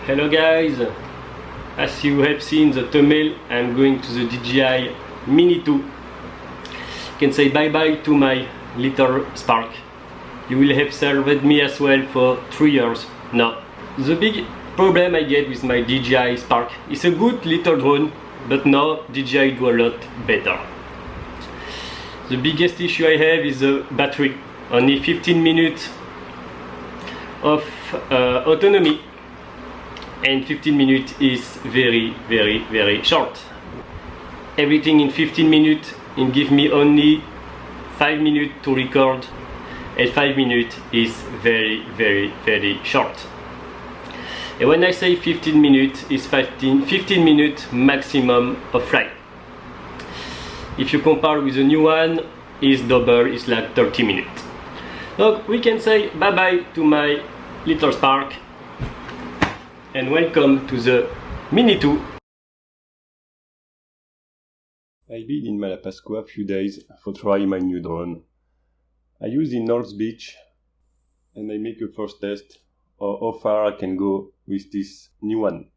Hello guys, as you have seen the thumbnail, I'm going to the DJI Mini 2. You can say bye bye to my little Spark. You will have served me as well for 3 years now. The big problem I get with my DJI Spark is a good little drone, but now DJI do a lot better. The biggest issue I have is the battery. Only 15 minutes of autonomy, and 15 minutes is very short. Everything in 15 minutes and give me only 5 minutes to record, and 5 minutes is very short. And when I say 15 minutes, it's 15 minutes maximum of flight. If you compare with the new one, is double, it's like 30 minutes. So we can say bye bye to my little Spark and welcome to the Mini 2. I've been in Malapascua a few days for try my new drone. I use in North Beach and I make a first test of how far I can go with this new one.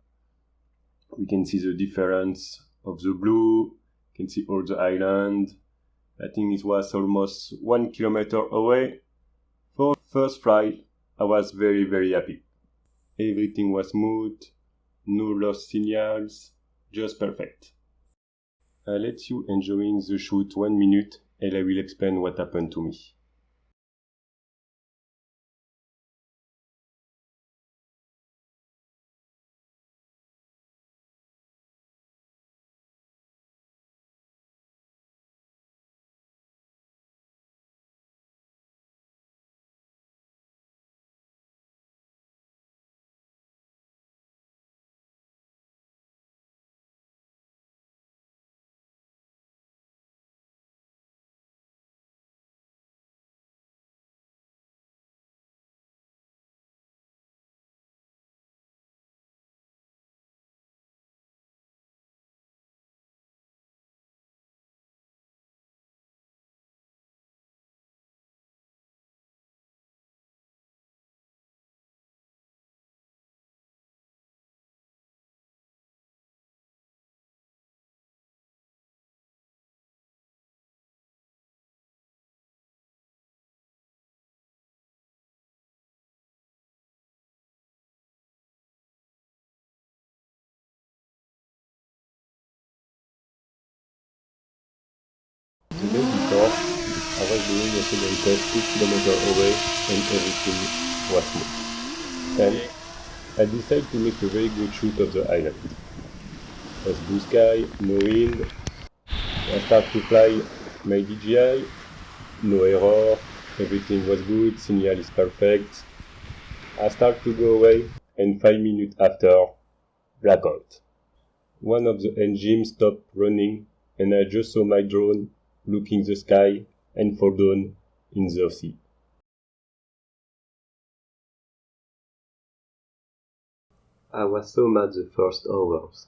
We can see the difference of the blue, you can see all the island. I think it was almost 1 kilometer away. For first flight, I was very happy. Everything was smooth, no lost signals, just perfect. I'll let you enjoying the shoot 1 minute and I will explain what happened to me. The day before, I was doing a second test 2 kilometers away and everything was smooth. Then, I decided to make a very good shoot of the island. It was blue sky, no wind. I started to fly my DJI, no error, everything was good, signal is perfect. I started to go away and 5 minutes after, blackout. One of the engines stopped running and I just saw my drone looking the sky and fall down in the sea. I was so mad the first hours,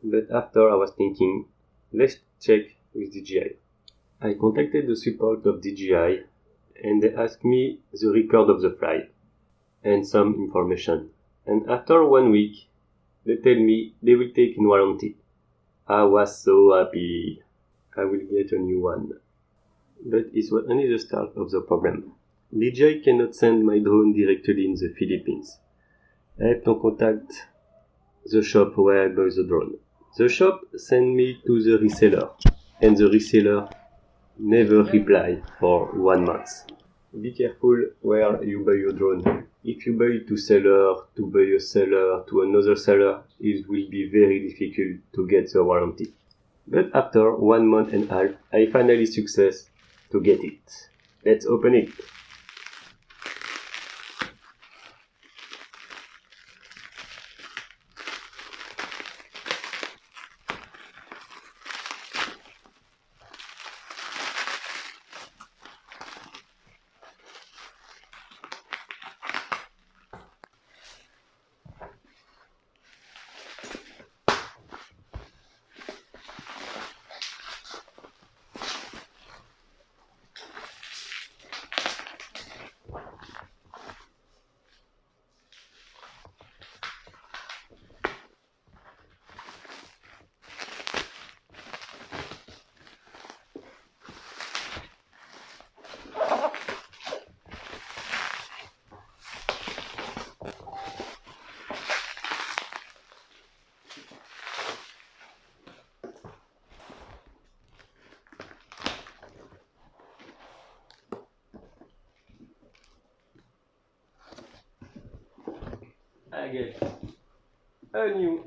but after I was thinking, let's check with DJI. I contacted the support of DJI and they asked me the record of the flight and some information. And after 1 week, they tell me they will take in warranty. I was so happy. I will get a new one. But it was only the start of the problem. DJI cannot send my drone directly in the Philippines. I have to contact the shop where I bought the drone. The shop sent me to the reseller, and the reseller never replied for 1 month. Be careful where you buy your drone. If you buy to seller, to buy a seller, to another seller, it will be very difficult to get the warranty. But after 1 month and a half, I finally success to get it. Let's open it. I get a new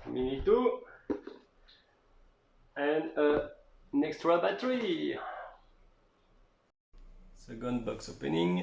Mini 2 and an extra battery. Second box opening.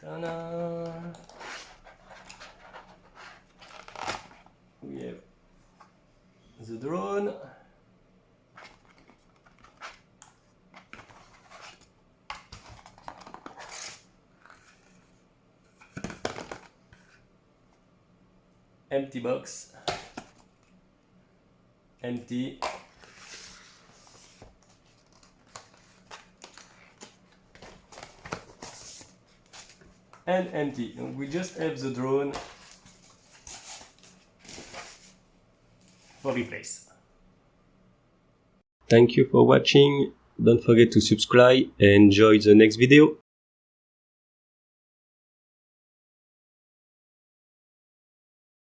Ta-da! We have the drone. Empty box. Empty. And empty. And we just have the drone for replace. Thank you for watching. Don't forget to subscribe and enjoy the next video.